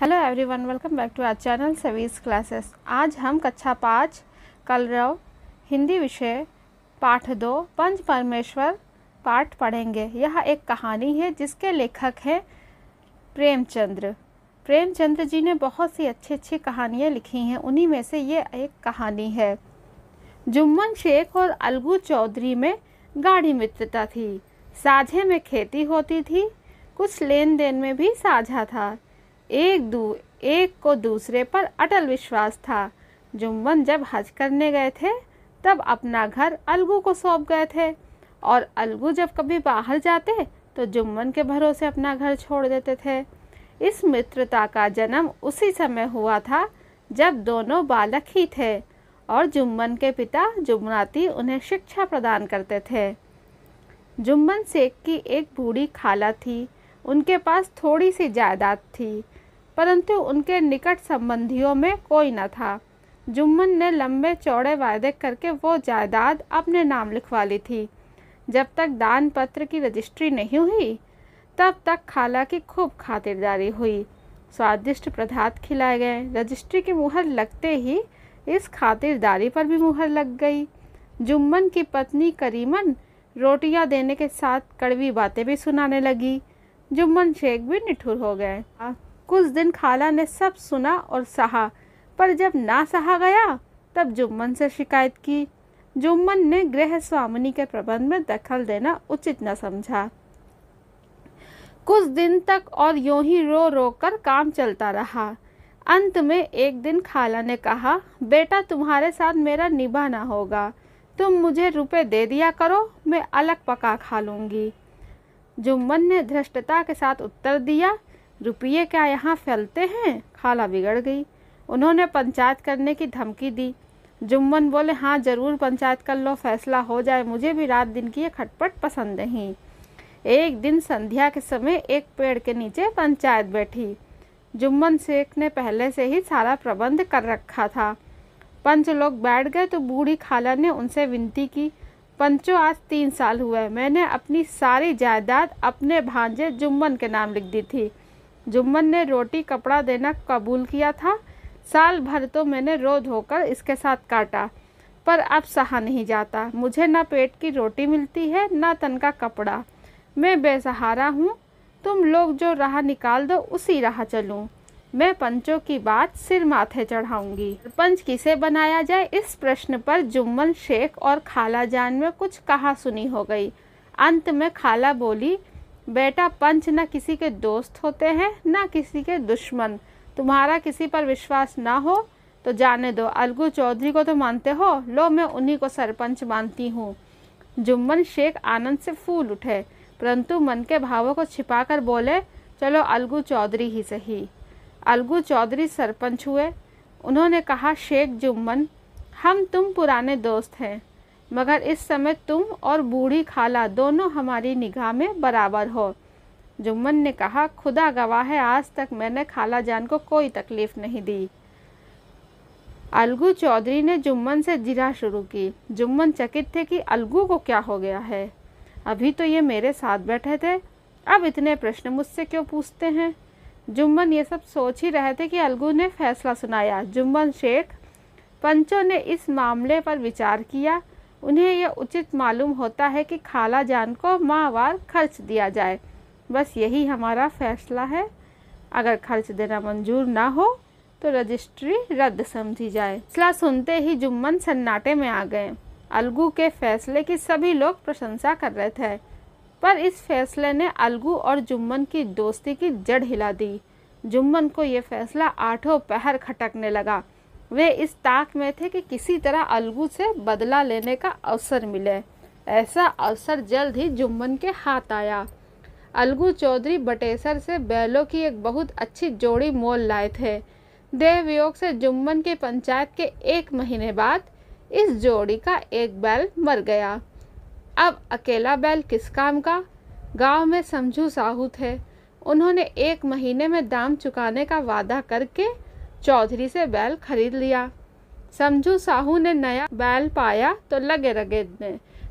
Hello everyone, welcome back to our channel Savi's classes. आज हम कक्षा 5 कलरव हिंदी विषय पाठ 2 पंच परमेश्वर पाठ पढ़ेंगे। यह एक कहानी है जिसके लेखक हैं प्रेमचंद्र। प्रेमचंद्र जी ने बहुत सी अच्छी अच्छी कहानियाँ लिखी हैं, उन्हीं में से ये एक कहानी है। जुम्मन शेख और अलगू चौधरी में गाढ़ी मित्रता थी। साझे में खेती होती थी, कुछ लेन देन में भी साझा था। एक को दूसरे पर अटल विश्वास था। जुम्मन जब हज करने गए थे तब अपना घर अलगू को सौंप गए थे, और अलगू जब कभी बाहर जाते तो जुम्मन के भरोसे अपना घर छोड़ देते थे। इस मित्रता का जन्म उसी समय हुआ था जब दोनों बालक ही थे और जुम्मन के पिता जुमनाती उन्हें शिक्षा प्रदान करते थे। जुम्मन शेख की एक बूढ़ी खाला थी। उनके पास थोड़ी सी जायदाद थी, परंतु उनके निकट संबंधियों में कोई न था। जुम्मन ने लंबे चौड़े वायदे करके वो जायदाद अपने नाम लिखवा ली थी। जब तक दान पत्र की रजिस्ट्री नहीं हुई तब तक खाला की खूब खातिरदारी हुई। स्वादिष्ट पदार्थ खिलाए गए। रजिस्ट्री की मुहर लगते ही इस खातिरदारी पर भी मुहर लग गई। जुम्मन की पत्नी करीमन रोटियां देने के साथ कड़वी बातें भी सुनाने लगी। जुम्मन शेख भी निठुर हो गए। कुछ दिन खाला ने सब सुना और सहा, पर जब ना सहा गया तब जुम्मन से शिकायत की। जुम्मन ने गृह स्वामिनी के प्रबंध में दखल देना उचित न समझा। कुछ दिन तक और यूं ही रो रो कर काम चलता रहा। अंत में एक दिन खाला ने कहा, बेटा तुम्हारे साथ मेरा निभाना होगा, तुम मुझे रुपए दे दिया करो, मैं अलग पका खा लूँगी। जुम्मन ने धृष्टता के साथ उत्तर दिया, रुपये क्या यहाँ फैलते हैं? खाला बिगड़ गई। उन्होंने पंचायत करने की धमकी दी। जुम्मन बोले, हाँ जरूर पंचायत कर लो, फैसला हो जाए, मुझे भी रात दिन की ये खटपट पसंद नहीं। एक दिन संध्या के समय एक पेड़ के नीचे पंचायत बैठी। जुम्मन शेख ने पहले से ही सारा प्रबंध कर रखा था। पंच लोग बैठ गए तो बूढ़ी खाला ने उनसे विनती की, पंचों आज 3 साल हुए, मैंने अपनी सारी जायदाद अपने भांजे जुम्मन के नाम लिख दी थी। जुम्मन ने रोटी कपड़ा देना कबूल किया था। साल भर तो मैंने रो धोकर इसके साथ काटा, पर अब सहा नहीं जाता। मुझे न पेट की रोटी मिलती है न तन का कपड़ा। मैं बेसहारा हूँ। तुम लोग जो राह निकाल दो उसी राह चलूँ। मैं पंचों की बात सिर माथे चढ़ाऊंगी। पंच किसे बनाया जाए, इस प्रश्न पर जुम्मन शेख और खाला जान में कुछ कहा सुनी हो गई। अंत में खाला बोली, बेटा पंच न किसी के दोस्त होते हैं न किसी के दुश्मन। तुम्हारा किसी पर विश्वास ना हो तो जाने दो। अलगू चौधरी को तो मानते हो, लो मैं उन्हीं को सरपंच मानती हूँ। जुम्मन शेख आनंद से फूल उठे, परंतु मन के भावों को छिपाकर बोले, चलो अलगू चौधरी ही सही। अलगू चौधरी सरपंच हुए। उन्होंने कहा, शेख जुम्मन, हम तुम पुराने दोस्त हैं, मगर इस समय तुम और बूढ़ी खाला दोनों हमारी निगाह में बराबर हो। जुम्मन ने कहा, खुदा गवाह है, आज तक मैंने खाला जान को कोई तकलीफ नहीं दी। अलगू चौधरी ने जुम्मन से जिरा शुरू की। जुम्मन चकित थे कि अलगू को क्या हो गया है। अभी तो ये मेरे साथ बैठे थे, अब इतने प्रश्न मुझसे क्यों पूछते हैं। जुम्मन ये सब सोच ही रहे थे कि अलगू ने फैसला सुनाया। जुम्मन शेख, पंचों ने इस मामले पर विचार किया। उन्हें यह उचित मालूम होता है कि खाला जान को माहवार खर्च दिया जाए, बस यही हमारा फैसला है। अगर खर्च देना मंजूर ना हो तो रजिस्ट्री रद्द समझी जाए। फैसला सुनते ही जुम्मन सन्नाटे में आ गए। अलगू के फैसले की सभी लोग प्रशंसा कर रहे थे, पर इस फैसले ने अलगू और जुम्मन की दोस्ती की जड़ हिला दी। जुम्मन को यह फैसला आठों पहर खटकने लगा। वे इस ताक में थे कि किसी तरह अलगू से बदला लेने का अवसर मिले। ऐसा अवसर जल्द ही जुम्मन के हाथ आया। अलगू चौधरी बटेसर से बैलों की एक बहुत अच्छी जोड़ी मोल लाए थे। देवयोग से जुम्मन की पंचायत के 1 महीने बाद इस जोड़ी का एक बैल मर गया। अब अकेला बैल किस काम का। गांव में समझू साहू थे। उन्होंने 1 महीने में दाम चुकाने का वादा करके चौधरी से बैल खरीद लिया। समझू साहू ने नया बैल पाया तो लगे रगे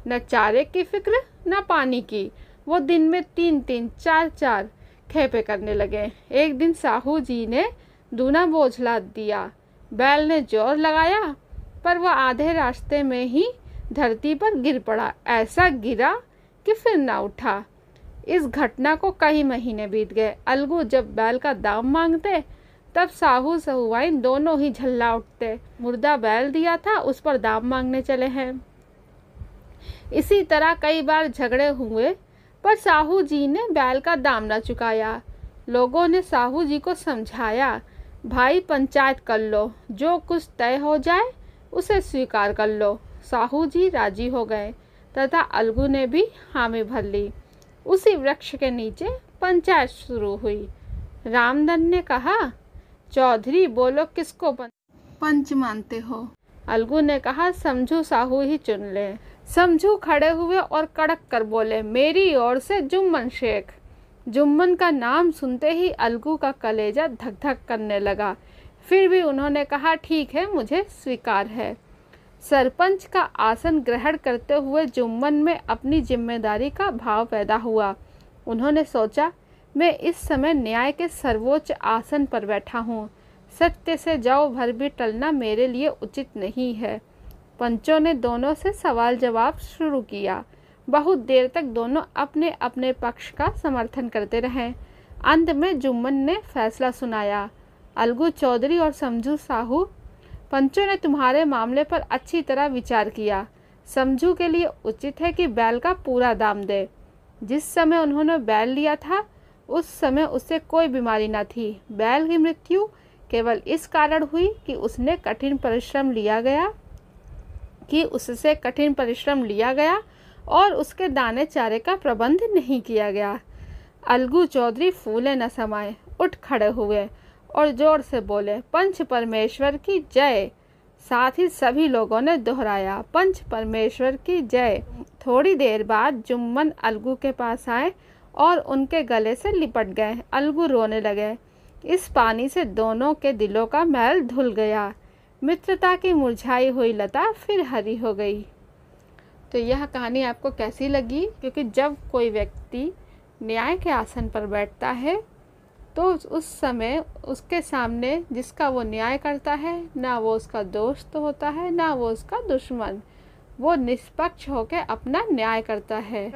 न चारे की फिक्र न पानी की। वो दिन में 3-3, 4-4 खेपे करने लगे। एक दिन साहू जी ने दूना बोझ लाद दिया। बैल ने जोर लगाया पर वह आधे रास्ते में ही धरती पर गिर पड़ा। ऐसा गिरा कि फिर ना उठा। इस घटना को कई महीने बीत गए। अलगू जब बैल का दाम मांगते तब साहू सहुआइन दोनों ही झल्ला उठते। मुर्दा बैल दिया था, उस पर दाम मांगने चले हैं। इसी तरह कई बार झगड़े हुए पर साहू जी ने बैल का दाम न चुकाया। लोगों ने साहू जी को समझाया, भाई पंचायत कर लो, जो कुछ तय हो जाए उसे स्वीकार कर लो। साहू जी राजी हो गए तथा अलगू ने भी हामी भर ली। उसी वृक्ष के नीचे पंचायत शुरू हुई। रामधन ने कहा, चौधरी बोलो किसको पंच मानते हो? अलगू ने कहा, समझू साहू ही चुन ले। समझू खड़े हुए और कड़क कर बोले, मेरी ओर से जुम्मन शेख। जुम्मन का नाम सुनते ही अलगू का कलेजा धक धक करने लगा। फिर भी उन्होंने कहा, ठीक है, मुझे स्वीकार है। सरपंच का आसन ग्रहण करते हुए जुम्मन में अपनी जिम्मेदारी का भाव पैदा हुआ। उन्होंने सोचा, मैं इस समय न्याय के सर्वोच्च आसन पर बैठा हूँ। सत्य से जौ भर भी टलना मेरे लिए उचित नहीं है। पंचों ने दोनों से सवाल जवाब शुरू किया। बहुत देर तक दोनों अपने अपने पक्ष का समर्थन करते रहे। अंत में जुम्मन ने फैसला सुनाया, अलगू चौधरी और समझू साहू, पंचों ने तुम्हारे मामले पर अच्छी तरह विचार किया। समझू के लिए उचित है कि बैल का पूरा दाम दे। जिस समय उन्होंने बैल लिया था उस समय उससे कोई बीमारी न थी। बैल की मृत्यु केवल इस कारण हुई कि उससे कठिन परिश्रम लिया गया और उसके दाने चारे का प्रबंध नहीं किया गया। अलगू चौधरी फूले न समाये, उठ खड़े हुए और जोर से बोले, पंच परमेश्वर की जय। साथ ही सभी लोगों ने दोहराया, पंच परमेश्वर की जय। थोड़ी देर बाद जुम्मन अलगू के पास आए और उनके गले से लिपट गए। अलगू रोने लगे। इस पानी से दोनों के दिलों का मैल धुल गया। मित्रता की मुरझाई हुई लता फिर हरी हो गई। तो यह कहानी आपको कैसी लगी? क्योंकि जब कोई व्यक्ति न्याय के आसन पर बैठता है तो उस समय उसके सामने जिसका वो न्याय करता है, ना वो उसका दोस्त होता है ना वो उसका दुश्मन। वो निष्पक्ष होकर अपना न्याय करता है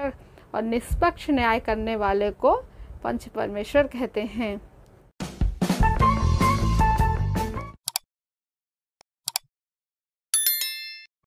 और निष्पक्ष न्याय करने वाले को पंच परमेश्वर कहते हैं।